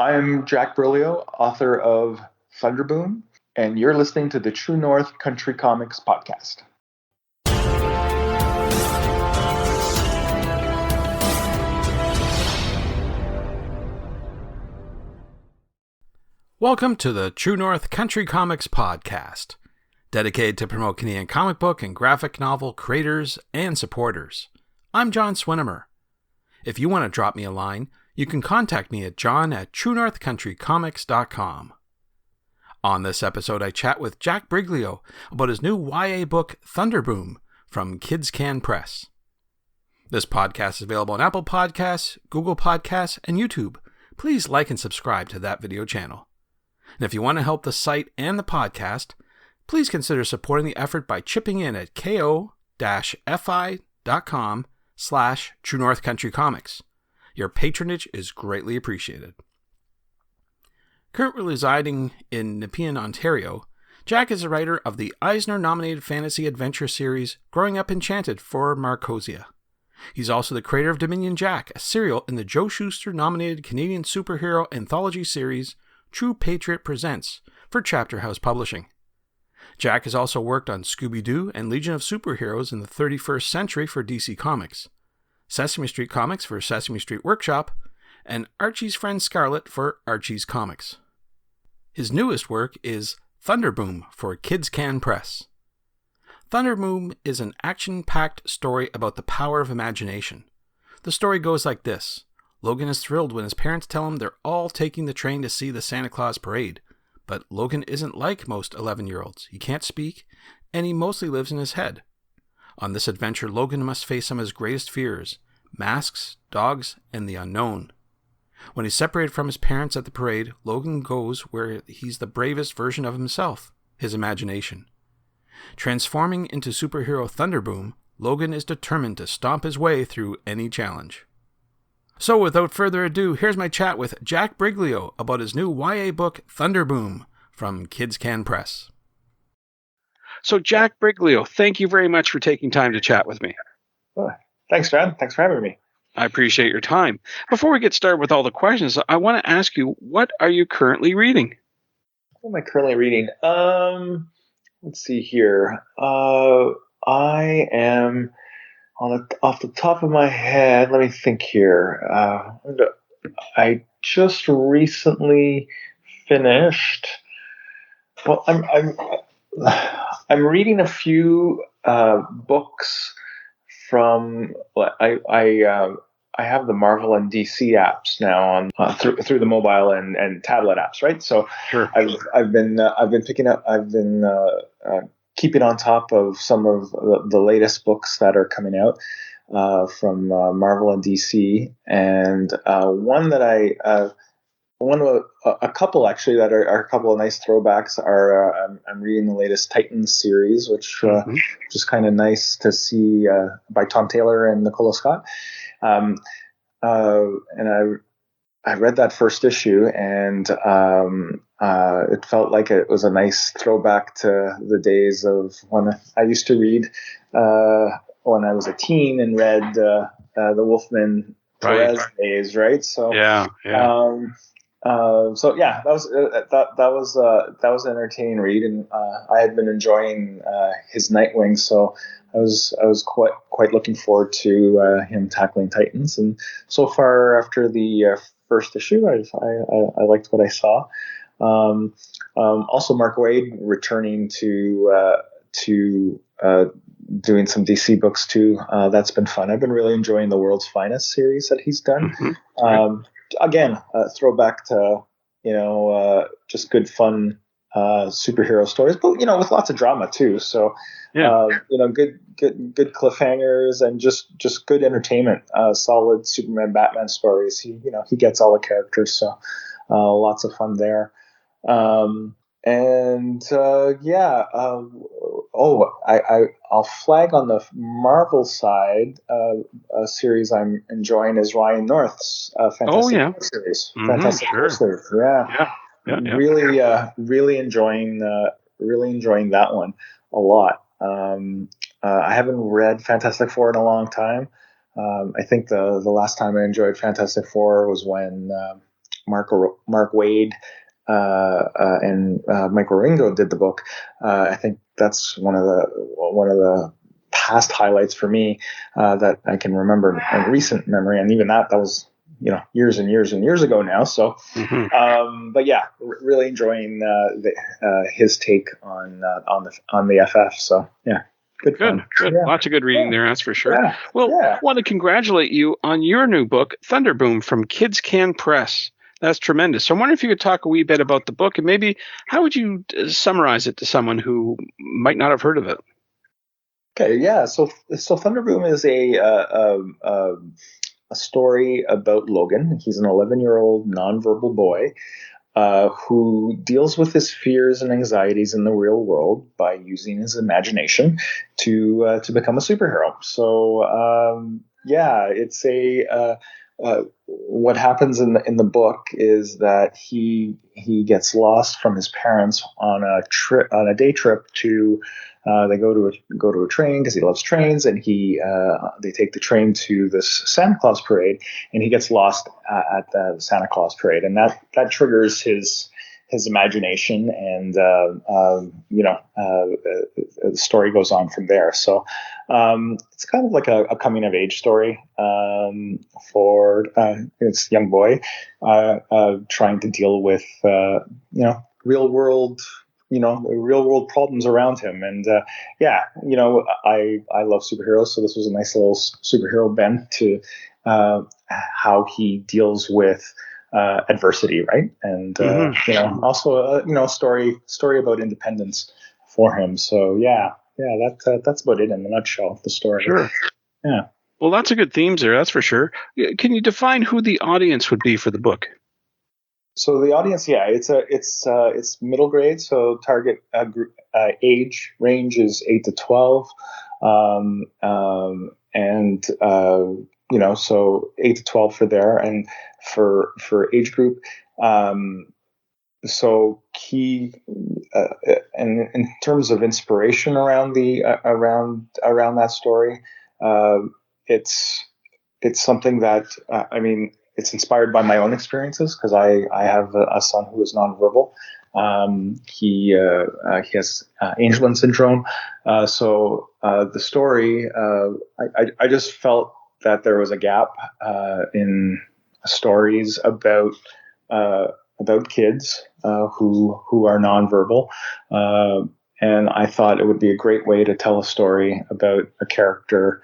I'm Jack Briglio, author of ThunderBoom, and you're listening to the True North Country Comics podcast. Welcome to the True North Country Comics podcast, dedicated to promote Canadian comic book and graphic novel creators and supporters. I'm John Swinimer. If you want to drop me a line, you can contact me at john@truenorthcountrycomics.com. On this episode, I chat with Jack Briglio about his new YA book, ThunderBoom, from Kids Can Press. This podcast is available on Apple Podcasts, Google Podcasts, and YouTube. Please like and subscribe to that video channel. And if you want to help the site and the podcast, please consider supporting the effort by chipping in at ko-fi.com/True North Country Comics. Your patronage is greatly appreciated. Currently residing in Nepean, Ontario, Jack is a writer of the Eisner-nominated fantasy adventure series Growing Up Enchanted for Marcosia. He's also the creator of Dominion Jack, a serial in the Joe Shuster-nominated Canadian superhero anthology series True Patriot Presents for Chapter House Publishing. Jack has also worked on Scooby-Doo and Legion of Superheroes in the 31st Century for DC Comics, Sesame Street Comics for Sesame Street Workshop, and Archie's Friend Scarlet for Archie's Comics. His newest work is ThunderBoom for Kids Can Press. ThunderBoom is an action-packed story about the power of imagination. The story goes like this. Logan is thrilled when his parents tell him they're all taking the train to see the Santa Claus parade. But Logan isn't like most 11-year-olds. He can't speak, and he mostly lives in his head. On this adventure, Logan must face some of his greatest fears: masks, dogs, and the unknown. When he's separated from his parents at the parade, Logan goes where he's the bravest version of himself, his imagination. Transforming into superhero ThunderBoom, Logan is determined to stomp his way through any challenge. So without further ado, here's my chat with Jack Briglio about his new YA book, ThunderBoom, from Kids Can Press. So Jack Briglio, thank you very much for taking time to chat with me. Oh, thanks, John. Thanks for having me. I appreciate your time. Before we get started with all the questions, I want to ask you, what are you currently reading? What am I currently reading? Let's see here. I am... off the top of my head, let me think here. I just recently finished. Well, I'm reading a few books from. I have the Marvel and DC apps now on through the mobile and tablet apps, right? So sure. I've been keeping on top of some of the latest books that are coming out from Marvel and DC, and a couple actually that are a couple of nice throwbacks are I'm reading the latest Titans series, which is kind of nice to see, by Tom Taylor and Nicola Scott, and I read that first issue, and it felt like it was a nice throwback to the days of when I used to read when I was a teen and read the Wolfman Perez days, right? So that was an entertaining read, and I had been enjoying his Nightwing, so I was quite looking forward to him tackling Titans, and so far after the first issue, I liked what I saw. Also, Mark Waid returning to doing some DC books too. That's been fun. I've been really enjoying the World's Finest series that he's done. Again, a throwback to just good fun superhero stories, but with lots of drama too. So good cliffhangers and just good entertainment. Solid Superman, Batman stories. He gets all the characters, so lots of fun there. I'll flag on the Marvel side. A series I'm enjoying is Ryan North's Fantastic Four series. Fantastic Four series. Yeah. Really enjoying that one a lot. I haven't read Fantastic Four in a long time. I think the last time I enjoyed Fantastic Four was when Mark Wade and Mike Waringo did the book. I think that's one of the past highlights for me that I can remember in recent memory, and even that was years and years and years ago now. So, but yeah, really enjoying his take on the FF. So yeah. Good. Fun. Good. Yeah. Lots of good reading there, that's for sure. Yeah. Well, I want to congratulate you on your new book, ThunderBoom, from Kids Can Press. That's tremendous. So I wonder if you could talk a wee bit about the book, and maybe how would you summarize it to someone who might not have heard of it? Okay, yeah. So ThunderBoom is a story about Logan. He's an 11-year-old nonverbal boy who deals with his fears and anxieties in the real world by using his imagination to become a superhero. So it's what happens in the book is that he gets lost from his parents on a day trip to. They go to a train because he loves trains, and they take the train to this Santa Claus parade, and he gets lost at the Santa Claus parade, and that triggers his imagination, and the story goes on from there. So it's kind of like a coming of age story for this young boy trying to deal with real world problems around him. And I love superheroes, so this was a nice little superhero bent to how he deals with adversity, right? And also a story about independence for him. So that's about it in a nutshell, the story. Sure. Yeah. Well, lots of good themes there, that's for sure. Can you define who the audience would be for the book? So the audience, it's middle grade. So target age range is 8 to 12, so 8 to 12 for there, and for age group. So key, and in terms of inspiration around around that story, it's something that it's inspired by my own experiences because I have a son who is nonverbal. He has Angelman syndrome. So the story, I just felt that there was a gap in stories about kids who are nonverbal. And I thought it would be a great way to tell a story about a character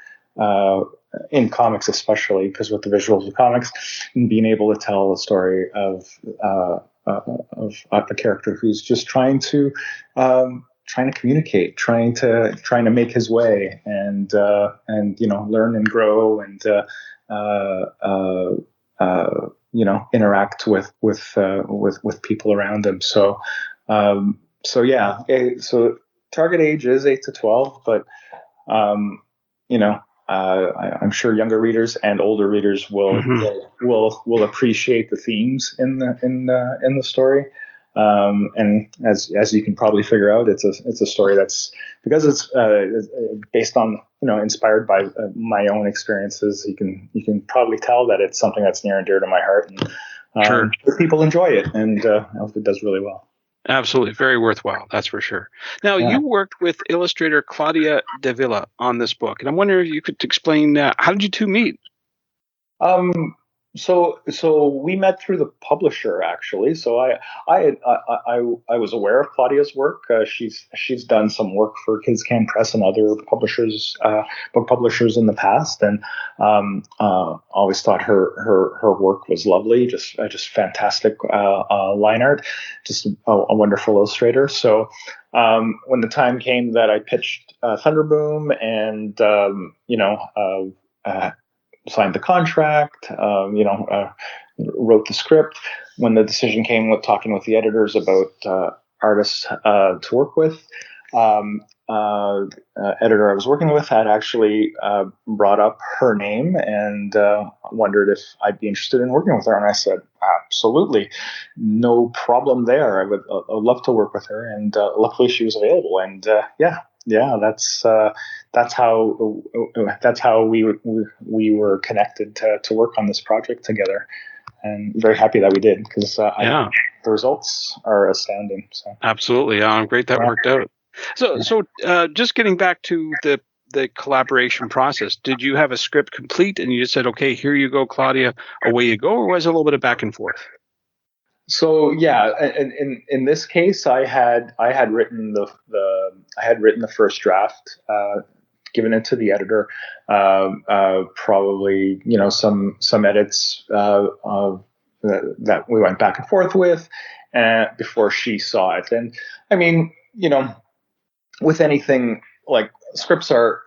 in comics, especially because with the visuals of comics, and being able to tell a story of a character who's just trying to communicate, trying to make his way, and learn and grow, and interact with people around him. So so target age is 8 to 12, but I'm sure younger readers and older readers will appreciate the themes in the story. And as you can probably figure out, it's a story that's, because it's based on inspired by my own experiences. You can probably tell that it's something that's near and dear to my heart, and sure, people enjoy it, and I hope it does really well. Absolutely. Very worthwhile. That's for sure. Now, you worked with illustrator Claudia De Villa on this book, and I'm wondering if you could explain how did you two meet? So we met through the publisher, actually. So I was aware of Claudia's work. She's done some work for Kids Can Press and other publishers, book publishers in the past, and always thought her work was lovely. Just fantastic line art, just a wonderful illustrator. So when the time came that I pitched ThunderBoom, and signed the contract, wrote the script. When the decision came with talking with the editors about artists to work with, editor I was working with had actually brought up her name and wondered if I'd be interested in working with her. And I said, absolutely, no problem there. I'd love to work with her. And luckily she was available. And that's how we were connected to work on this project together. and very happy that we did, because Yeah, the results are astounding. So absolutely. I'm great that worked out. So just getting back to the collaboration process, did you have a script complete and you just said, okay, here you go, Claudia, away you go, or was it a little bit of back and forth? So yeah, in this case, I had written the first draft, given it to the editor. Probably, some edits that we went back and forth with, before she saw it. And I mean, with anything, like, scripts are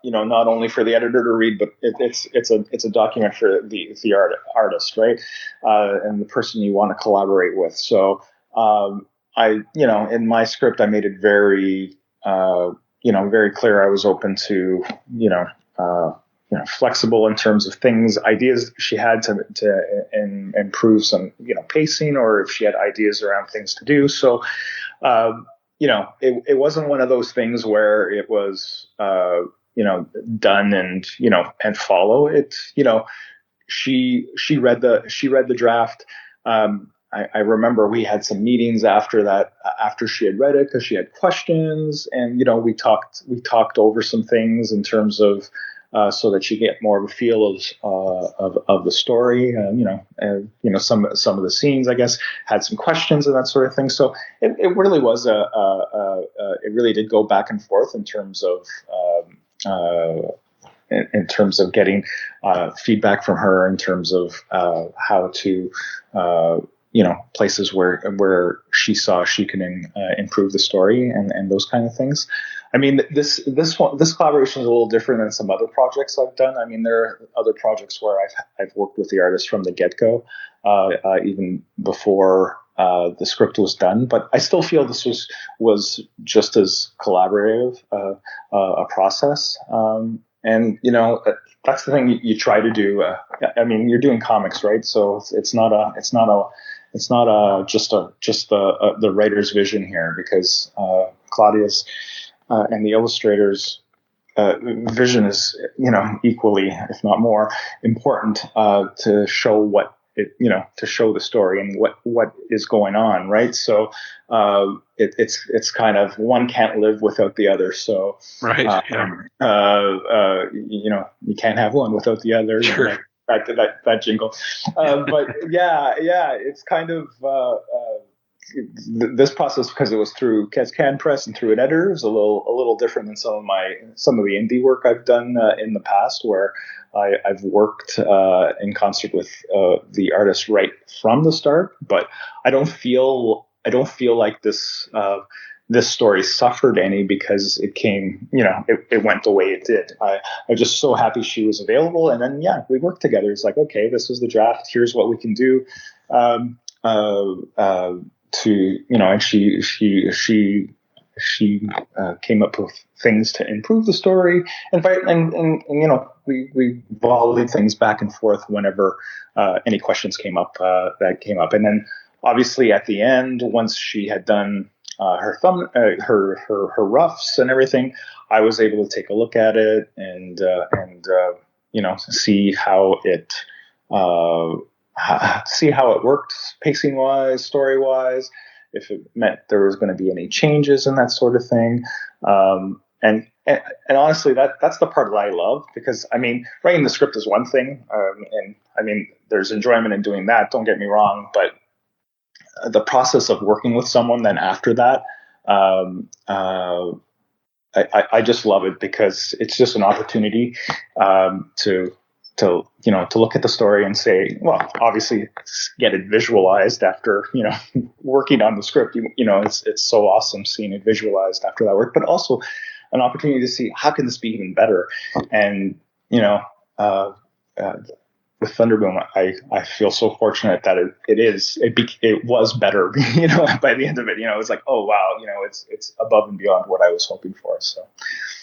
not only for the editor to read, but it's a document for the artist, right? And the person you want to collaborate with. So I in my script, I made it very very clear I was open to flexible in terms of things, ideas she had to improve some pacing, or if she had ideas around things to do. So it wasn't one of those things where it was, done and follow it. She read the draft. I remember we had some meetings after that, after she had read it, because she had questions, and we talked over some things in terms of, so that you get more of a feel of the story. Some of the scenes, I guess, had some questions and that sort of thing. So it really was it really did go back and forth in terms of, in terms of getting feedback from her, in terms of how to places where she saw she can improve the story, and those kind of things. I mean, this collaboration is a little different than some other projects I've done. I mean, there are other projects where I've worked with the artist from the get-go, even before the script was done. But I still feel this was just as collaborative a process. And that's the thing you try to do. I mean, you're doing comics, right? So it's not just the writer's vision here, because Claudia's and the illustrator's vision is equally, if not more, important to show to show the story and what is going on, right? So it's kind of, one can't live without the other. So Right. Yeah. You can't have one without the other. Sure. That jingle. But yeah, it's kind of this process, because it was through Can Press and through an editor, is a little different than some of the indie work I've done in the past, where I've worked in concert with the artist right from the start. But I don't feel like this story suffered any, because it came, it went the way it did. I'm just so happy she was available, and then we worked together. It's like, okay, this was the draft. Here's what we can do. And she came up with things to improve the story, and we volleyed things back and forth whenever any questions came up, and then obviously at the end, once she had done her roughs and everything, I was able to take a look at it and see how it worked, pacing wise, story wise, if it meant there was going to be any changes and that sort of thing. And honestly, that's the part that I love, because I mean, writing the script is one thing, and I mean, there's enjoyment in doing that. Don't get me wrong, but the process of working with someone then after that, I just love it, because it's just an opportunity to look at the story and say, well, obviously get it visualized after working on the script. It's so awesome seeing it visualized after that work, but also an opportunity to see, how can this be even better? And with ThunderBoom, I feel so fortunate that it was better. By the end of it, it's like, oh wow, it's above and beyond what I was hoping for. So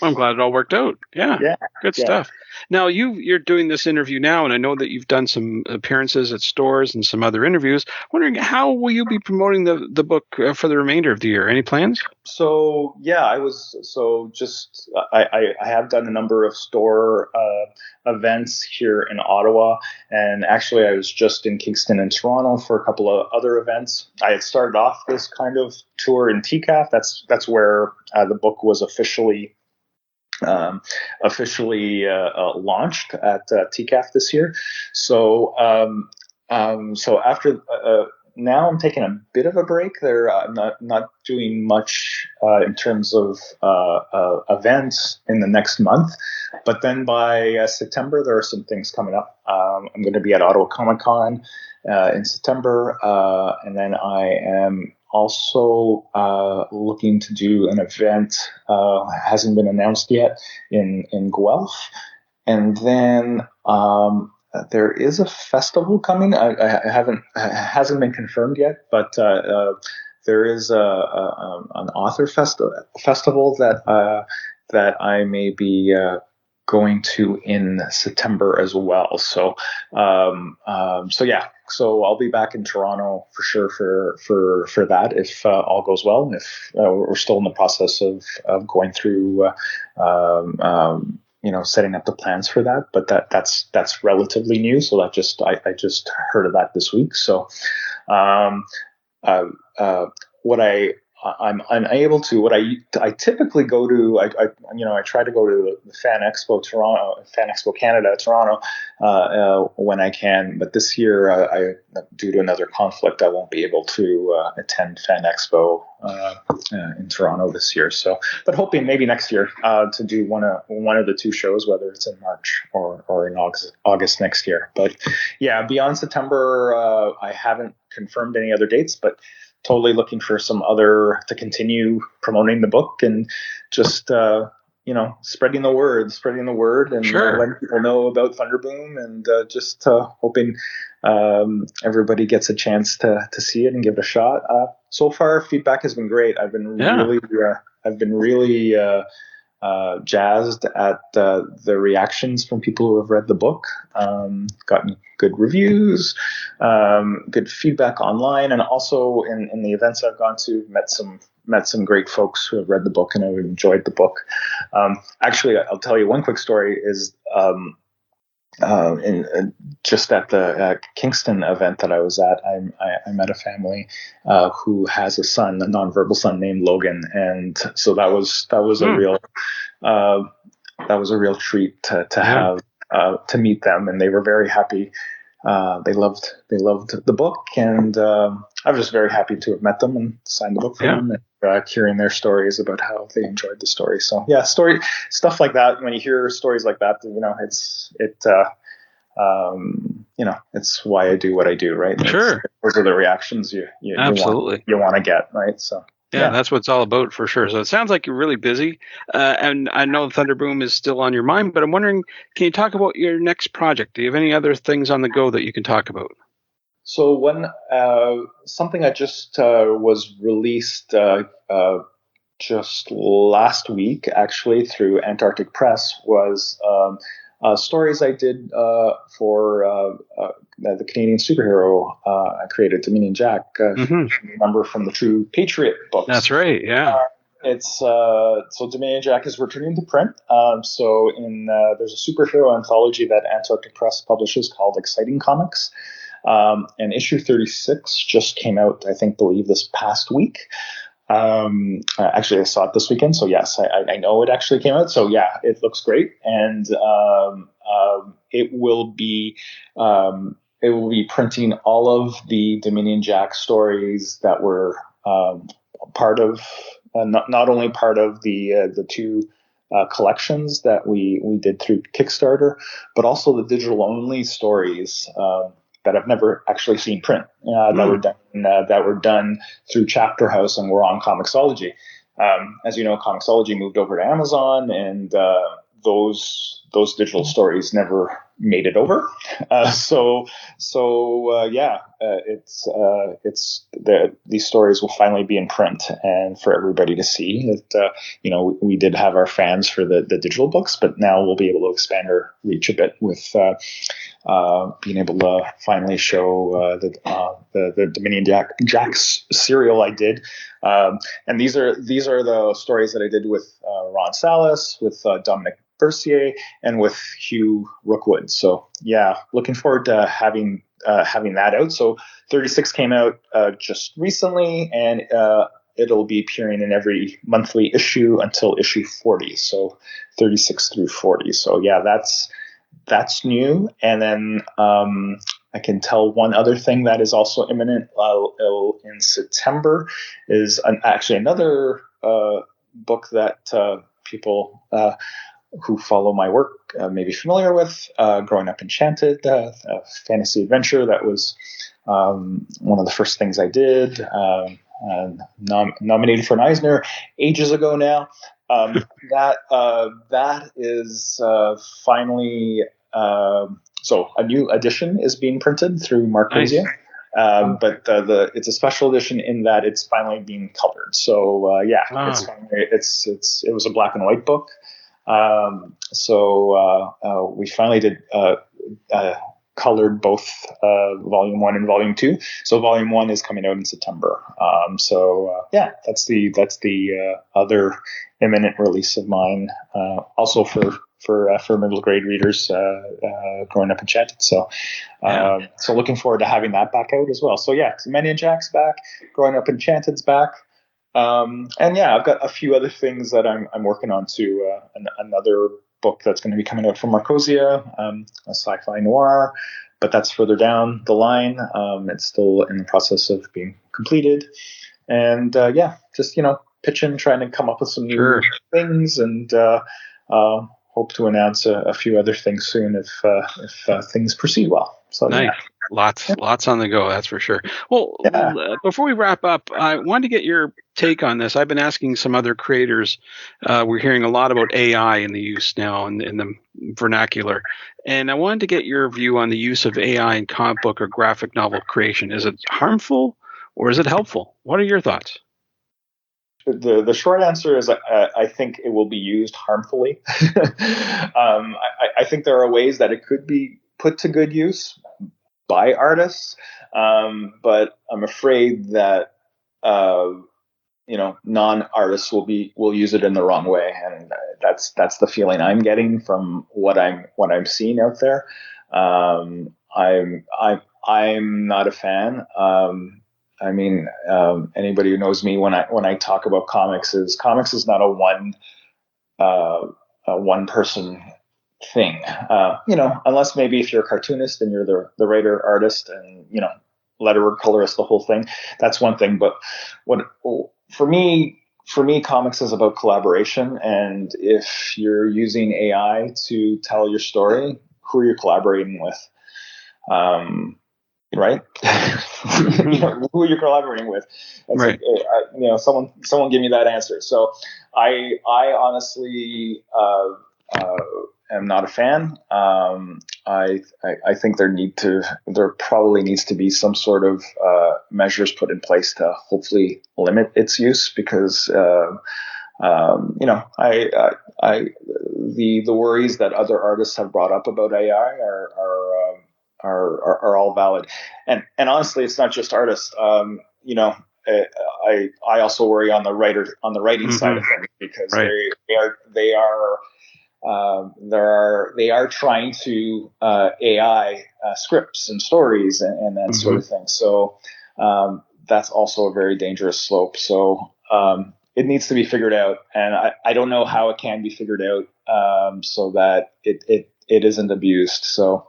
I'm glad it all worked out. Yeah. Good stuff. Now you're doing this interview now, and I know that you've done some appearances at stores and some other interviews. Wondering how will you be promoting the book for the remainder of the year? Any plans? So yeah, I have done a number of store events here in Ottawa, and actually I was just in Kingston and Toronto for a couple of other events. I had started off this kind of tour in TCAF. That's where the book was officially launched at TCAF this year. So after now, I'm taking a bit of a break. I'm not doing much in terms of events in the next month. But then by September, there are some things coming up. I'm going to be at Ottawa Comic Con in September, and then I am also looking to do an event, hasn't been announced yet, in Guelph. And then there is a festival coming. I haven't, it hasn't been confirmed yet, but there is an author festival that I may be going to in September as well. So yeah. So I'll be back in Toronto for sure for that if all goes well. If we're still in the process of going through setting up the plans for that, but that's relatively new. So I just heard of that this week. So what I'm unable to. What I typically go to. I try to go to the Fan Expo Toronto, Fan Expo Canada, Toronto, when I can. But this year, due to another conflict, I won't be able to attend Fan Expo in Toronto this year. So, but hoping maybe next year to do one of the two shows, whether it's in March or in August next year. But yeah, beyond September, I haven't confirmed any other dates, but totally looking for some other to continue promoting the book and just spreading the word and Sure. letting people know about ThunderBoom and just hoping everybody gets a chance to see it and give it a shot. So far, feedback has been great. I've been really jazzed at the reactions from people who have read the book. Gotten good reviews, good feedback online, and also in the events I've gone to, met some great folks who have read the book and have enjoyed the book. Actually, I'll tell you one quick story is just at the Kingston event that I was at, I met a family who has a son, a nonverbal son named Logan, and so that was a real treat to have to meet them, and they were very happy. They loved the book, and I was just very happy to have met them and signed the book for them, and hearing their stories about how they enjoyed the story. So yeah, stuff like that. When you hear stories like that, it's why I do what I do, right? Sure. Those are the reactions you absolutely want to get, right? So. Yeah, that's what it's all about for sure. So it sounds like you're really busy, and I know ThunderBoom is still on your mind, but I'm wondering, can you talk about your next project? Do you have any other things on the go that you can talk about? So when something I just was released just last week, actually through Antarctic Press, was stories I did for the Canadian superhero I created, Dominion Jack. Remember from the True Patriot books? That's right. Yeah. It's so Dominion Jack is returning to print. So there's a superhero anthology that Antarctic Press publishes called Exciting Comics. And issue 36 just came out, I believe this past week. Actually, I saw it this weekend, so yes, I know it actually came out. So yeah, it looks great, and it will be printing all of the Dominion Jack stories that were part of not only part of the two collections that we did through Kickstarter, but also the digital only stories that I've never actually seen print that were done through Chapter House and were on Comixology. As you know, Comixology moved over to Amazon, and those digital stories never made it over. These stories will finally be in print and for everybody to see. That we did have our fans for the digital books, but now we'll be able to expand our reach a bit with being able to finally show the Dominion Jack's serial I did. And these are the stories that I did with Ron Salas, with Dominic Bercier, and with Hugh Rookwood. So yeah, looking forward to having that out. So 36 came out just recently, and it'll be appearing in every monthly issue until issue 40. So 36 through 40. So yeah, that's new. And then I can tell one other thing that is also imminent in September is actually another book that people who follow my work may be familiar with, Growing Up Enchanted, a fantasy adventure that was one of the first things I did, nominated for an Eisner ages ago now. That is finally, so a new edition is being printed through Marcosia. Nice. But it's a special edition in that it's finally being colored. So wow. It was a black and white book. We finally did colored both volume 1 and volume 2. So volume 1 is coming out in September. That's the other imminent release of mine. Also for middle grade readers, Growing Up Enchanted. So looking forward to having that back out as well. So yeah, Dominion Jack's back, Growing Up Enchanted's back. I've got a few other things that I'm working on too. Another book that's going to be coming out from Marcosia, a sci-fi noir, but that's further down the line. It's still in the process of being completed. And just pitching, trying to come up with some new things, and hope to announce a few other things soon if things proceed well. So nice. Yeah. Lots on the go, that's for sure. Well, before we wrap up, I wanted to get your take on this. I've been asking some other creators. We're hearing a lot about AI in the use now in the vernacular. And I wanted to get your view on the use of AI in comic book or graphic novel creation. Is it harmful or is it helpful? What are your thoughts? The short answer is I think it will be used harmfully. I think there are ways that it could be put to good use by artists, but I'm afraid that non-artists will use it in the wrong way, and that's the feeling I'm getting from what I'm seeing out there. I'm not a fan. Anybody who knows me when I talk about comics is not a one person thing. Unless maybe if you're a cartoonist and you're the writer, artist, and letterer, colorist, the whole thing, that's one thing. But for me, comics is about collaboration. And if you're using AI to tell your story, who are you collaborating with? Right? Who are you collaborating with? It's right. Someone give me that answer. So I honestly am not a fan. I think there probably needs to be some sort of measures put in place to hopefully limit its use, because the worries that other artists have brought up about AI are all valid, and honestly, it's not just artists. I also worry on the writing side of things, because they are trying to AI scripts and stories and that sort of thing. So that's also a very dangerous slope. So it needs to be figured out, and I don't know how it can be figured out so that it isn't abused. So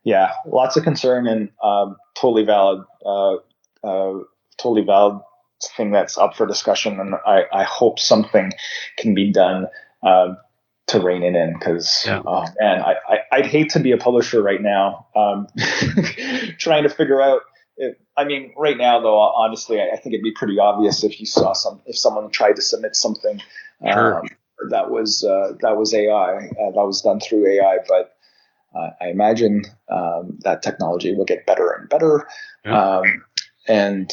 yeah, lots of concern, and totally valid thing that's up for discussion. And I hope something can be done to rein it in, because I'd hate to be a publisher right now trying to figure out. Right now though, honestly, I think it'd be pretty obvious if someone tried to submit something that was AI, that was done through AI. But I imagine that technology will get better and better. Yeah. And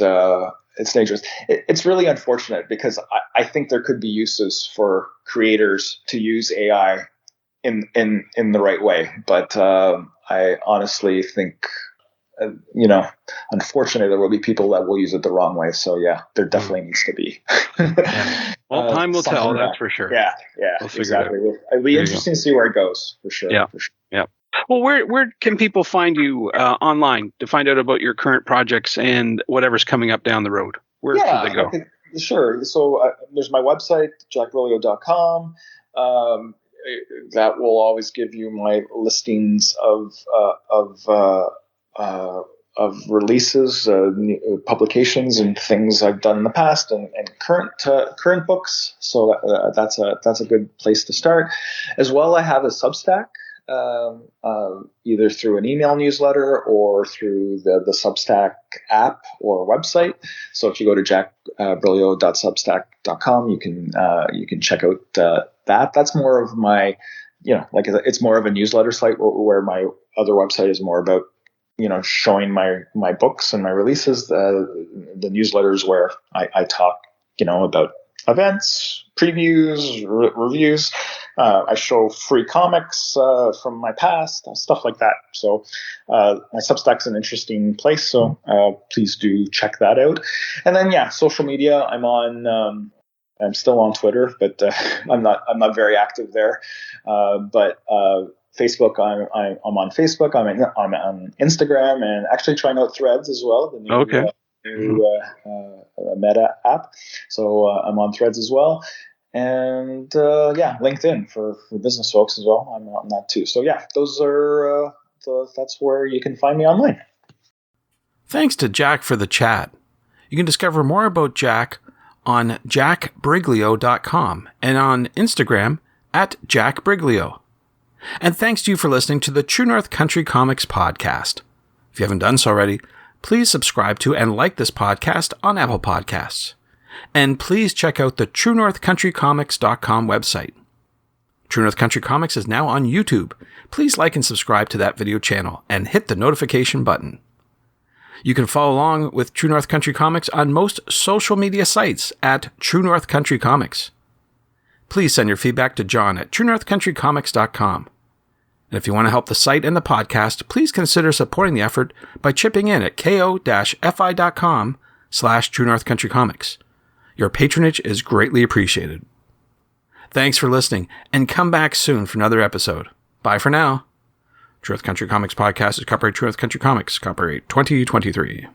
it's dangerous. It's really unfortunate because I think there could be uses for creators to use AI in the right way. But I honestly think, unfortunately, there will be people that will use it the wrong way. So yeah, there definitely needs to be. Yeah. Well, time will tell. That's for sure. Yeah, We'll figure exactly. it out. It'll be interesting to see where it goes, for sure. Yeah. For sure. Yeah. Well, where can people find you online to find out about your current projects and whatever's coming up down the road? Where should they go? Sure. So there's my website, jackbriglio.com. That will always give you my listings of releases, publications, and things I've done in the past, and current books. So that's a good place to start. As well, I have a Substack. Either through an email newsletter or through the Substack app or website. So if you go to jackbriglio.substack.com, you can check out that. That's more of my, it's more of a newsletter site where my other website is more about, showing my books and my releases. The newsletters where I talk, about events, previews, reviews. I show free comics from my past, stuff like that. So my Substack's an interesting place. So please do check that out. And then social media. I'm still on Twitter, but I'm not very active there. But Facebook, I'm on Facebook. I'm on Instagram, and actually trying out Threads as well. The new Meta app. So I'm on Threads as well. And LinkedIn for business folks as well. I'm on that too. So those are that's where you can find me online. Thanks to Jack for the chat. You can discover more about Jack on jackbriglio.com and on Instagram at jackbriglio. And thanks to you for listening to the True North Country Comics podcast. If you haven't done so already, please subscribe to and like this podcast on Apple Podcasts. And please check out the TrueNorthCountryComics.com website. True North Country Comics is now on YouTube. Please like and subscribe to that video channel and hit the notification button. You can follow along with True North Country Comics on most social media sites at True North Country Comics. Please send your feedback to John at TrueNorthCountryComics.com. And if you want to help the site and the podcast, please consider supporting the effort by chipping in at ko-fi.com/True North Country Comics. Your patronage is greatly appreciated. Thanks for listening, and come back soon for another episode. Bye for now. True North Country Comics Podcast is copyright True North Country Comics, copyright 2023.